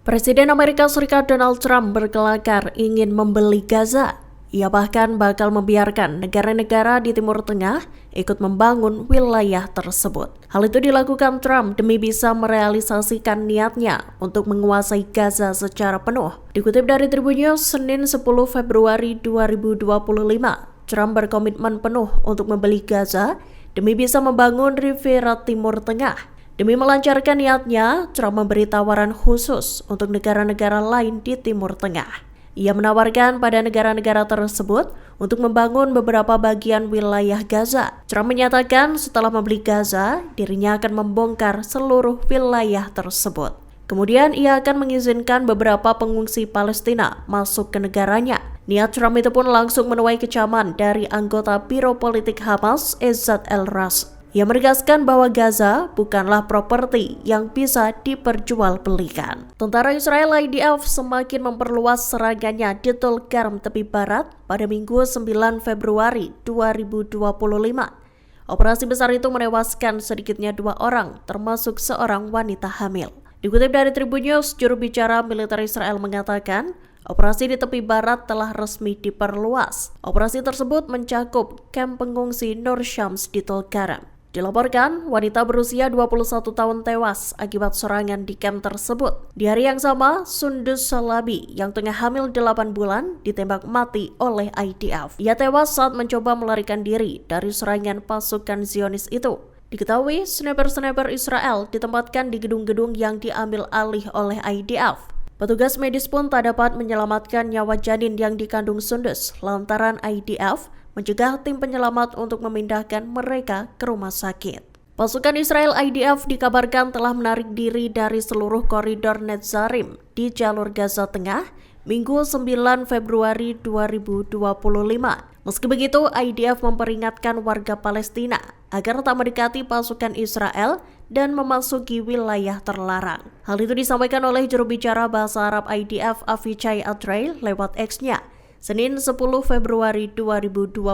Presiden Amerika Serikat Donald Trump berkelakar ingin membeli Gaza. Ia bahkan bakal membiarkan negara-negara di Timur Tengah ikut membangun wilayah tersebut. Hal itu dilakukan Trump demi bisa merealisasikan niatnya untuk menguasai Gaza secara penuh. Dikutip dari Tribun News, Senin 10 Februari 2025, Trump berkomitmen penuh untuk membeli Gaza demi bisa membangun Riviera Timur Tengah. Demi melancarkan niatnya, Trump memberi tawaran khusus untuk negara-negara lain di Timur Tengah. Ia menawarkan pada negara-negara tersebut untuk membangun beberapa bagian wilayah Gaza. Trump menyatakan setelah membeli Gaza, dirinya akan membongkar seluruh wilayah tersebut. Kemudian ia akan mengizinkan beberapa pengungsi Palestina masuk ke negaranya. Niat Trump itu pun langsung menuai kecaman dari anggota Biro Politik Hamas, Ezzat El-Ras. Ia menegaskan bahwa Gaza bukanlah properti yang bisa diperjualbelikan. Tentara Israel IDF semakin memperluas serangannya di Tulkarm tepi barat pada Minggu 9 Februari 2025. Operasi besar itu menewaskan sedikitnya 2 orang, termasuk seorang wanita hamil. Dikutip dari Tribun News, juru bicara militer Israel mengatakan, operasi di tepi barat telah resmi diperluas. Operasi tersebut mencakup kamp pengungsi Nur Shams di Tulkarm. Dilaporkan, wanita berusia 21 tahun tewas akibat serangan di kamp tersebut. Di hari yang sama, Sundus Salabi yang tengah hamil 8 bulan ditembak mati oleh IDF. Ia tewas saat mencoba melarikan diri dari serangan pasukan Zionis itu. Diketahui, sniper-sniper Israel ditempatkan di gedung-gedung yang diambil alih oleh IDF. Petugas medis pun tak dapat menyelamatkan nyawa janin yang dikandung Sundus lantaran IDF mencegah tim penyelamat untuk memindahkan mereka ke rumah sakit. Pasukan Israel IDF dikabarkan telah menarik diri dari seluruh koridor Netzarim di jalur Gaza Tengah Minggu 9 Februari 2025. Meski begitu, IDF memperingatkan warga Palestina agar tak mendekati pasukan Israel dan memasuki wilayah terlarang. Hal itu disampaikan oleh juru bicara bahasa Arab IDF Avichai Adrei lewat X-nya. Senin 10 Februari 2025.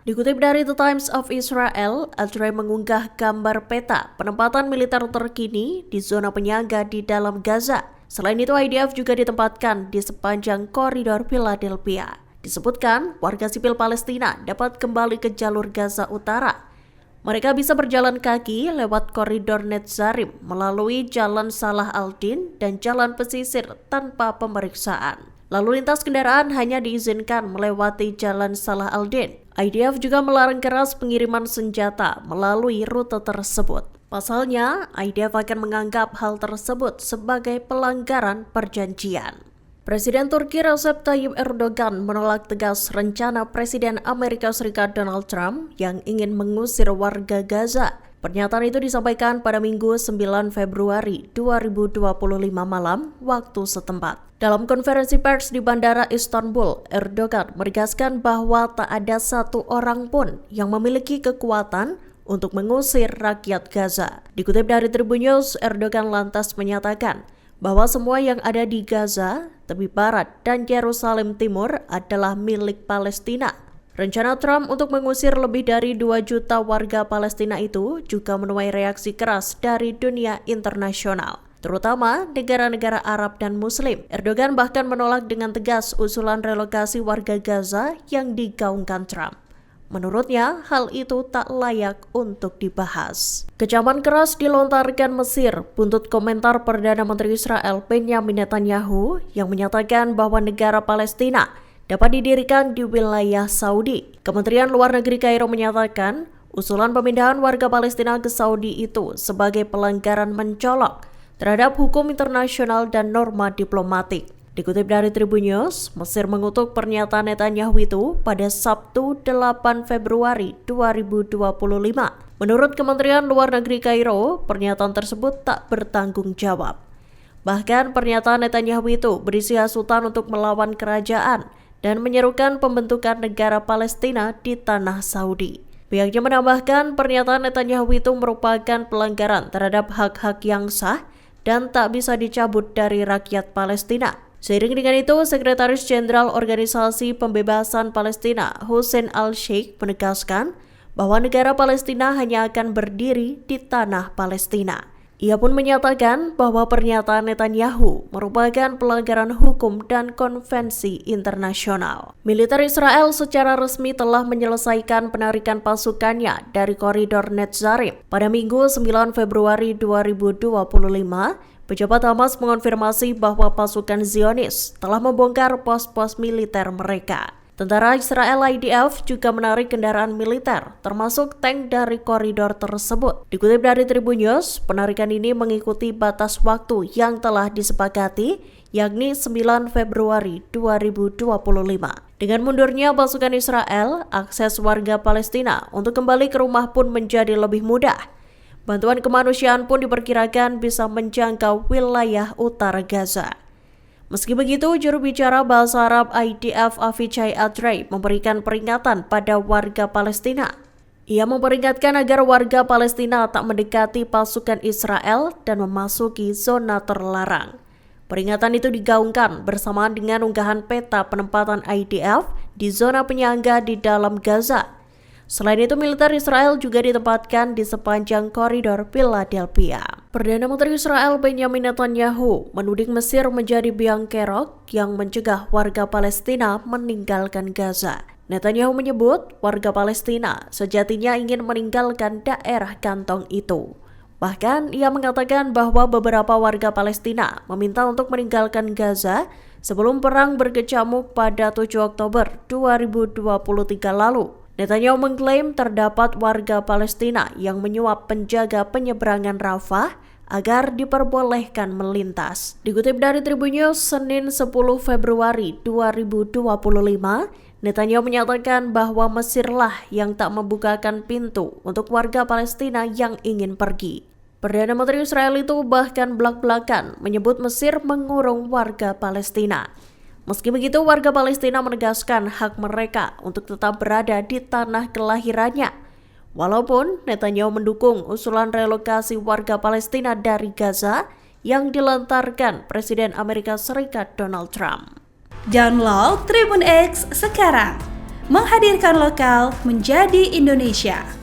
Dikutip dari The Times of Israel, Adrei mengunggah gambar peta penempatan militer terkini di zona penyangga di dalam Gaza. Selain itu, IDF juga ditempatkan di sepanjang koridor Philadelphia. Disebutkan, warga sipil Palestina dapat kembali ke jalur Gaza Utara. Mereka bisa berjalan kaki lewat koridor Netzarim melalui Jalan Salah al-Din dan Jalan Pesisir tanpa pemeriksaan. Lalu lintas kendaraan hanya diizinkan melewati Jalan Salah al-Din. IDF juga melarang keras pengiriman senjata melalui rute tersebut. Pasalnya, IDF akan menganggap hal tersebut sebagai pelanggaran perjanjian. Presiden Turki Recep Tayyip Erdogan menolak tegas rencana Presiden Amerika Serikat Donald Trump yang ingin mengusir warga Gaza. Pernyataan itu disampaikan pada Minggu 9 Februari 2025 malam waktu setempat. Dalam konferensi pers di Bandara Istanbul, Erdogan menegaskan bahwa tak ada satu orang pun yang memiliki kekuatan untuk mengusir rakyat Gaza. Dikutip dari Tribun News, Erdogan lantas menyatakan bahwa semua yang ada di Gaza, tepi barat, dan Yerusalem Timur adalah milik Palestina. Rencana Trump untuk mengusir lebih dari 2 juta warga Palestina itu juga menuai reaksi keras dari dunia internasional, terutama negara-negara Arab dan Muslim. Erdogan bahkan menolak dengan tegas usulan relokasi warga Gaza yang digaungkan Trump. Menurutnya, hal itu tak layak untuk dibahas. Kecaman keras dilontarkan Mesir buntut komentar Perdana Menteri Israel Benjamin Netanyahu yang menyatakan bahwa negara Palestina dapat didirikan di wilayah Saudi. Kementerian Luar Negeri Kairo menyatakan usulan pemindahan warga Palestina ke Saudi itu sebagai pelanggaran mencolok terhadap hukum internasional dan norma diplomatik. Dikutip dari Tribun News, Mesir mengutuk pernyataan Netanyahu itu pada Sabtu 8 Februari 2025. Menurut Kementerian Luar Negeri Kairo, pernyataan tersebut tak bertanggung jawab. Bahkan pernyataan Netanyahu itu berisi hasutan untuk melawan kerajaan dan menyerukan pembentukan negara Palestina di tanah Saudi. Pihaknya menambahkan pernyataan Netanyahu itu merupakan pelanggaran terhadap hak-hak yang sah dan tak bisa dicabut dari rakyat Palestina. Seiring dengan itu, Sekretaris Jenderal Organisasi Pembebasan Palestina Hussein al-Sheikh menegaskan bahwa negara Palestina hanya akan berdiri di tanah Palestina. Ia pun menyatakan bahwa pernyataan Netanyahu merupakan pelanggaran hukum dan konvensi internasional. Militer Israel secara resmi telah menyelesaikan penarikan pasukannya dari koridor Netzarim. Pada Minggu 9 Februari 2025, pejabat Hamas mengonfirmasi bahwa pasukan Zionis telah membongkar pos-pos militer mereka. Tentara Israel IDF juga menarik kendaraan militer, termasuk tank dari koridor tersebut. Dikutip dari Tribun News, penarikan ini mengikuti batas waktu yang telah disepakati, yakni 9 Februari 2025. Dengan mundurnya pasukan Israel, akses warga Palestina untuk kembali ke rumah pun menjadi lebih mudah. Bantuan kemanusiaan pun diperkirakan bisa menjangkau wilayah utara Gaza. Meski begitu, juru bicara bahasa Arab IDF Avichai Adrei memberikan peringatan pada warga Palestina. Ia memperingatkan agar warga Palestina tak mendekati pasukan Israel dan memasuki zona terlarang. Peringatan itu digaungkan bersamaan dengan unggahan peta penempatan IDF di zona penyangga di dalam Gaza. Selain itu, militer Israel juga ditempatkan di sepanjang koridor Philadelphia. Perdana Menteri Israel Benjamin Netanyahu menuding Mesir menjadi biang kerok yang mencegah warga Palestina meninggalkan Gaza. Netanyahu menyebut warga Palestina sejatinya ingin meninggalkan daerah kantong itu. Bahkan ia mengatakan bahwa beberapa warga Palestina meminta untuk meninggalkan Gaza sebelum perang berkecamuk pada 7 Oktober 2023 lalu. Netanyahu mengklaim terdapat warga Palestina yang menyuap penjaga penyeberangan Rafah agar diperbolehkan melintas. Dikutip dari Tribun News, Senin 10 Februari 2025, Netanyahu menyatakan bahwa Mesirlah yang tak membukakan pintu untuk warga Palestina yang ingin pergi. Perdana Menteri Israel itu bahkan belak-belakan menyebut Mesir mengurung warga Palestina. Meski begitu, warga Palestina menegaskan hak mereka untuk tetap berada di tanah kelahirannya. Walaupun Netanyahu mendukung usulan relokasi warga Palestina dari Gaza yang dilontarkan Presiden Amerika Serikat Donald Trump. Download Tribun X sekarang, menghadirkan lokal menjadi Indonesia.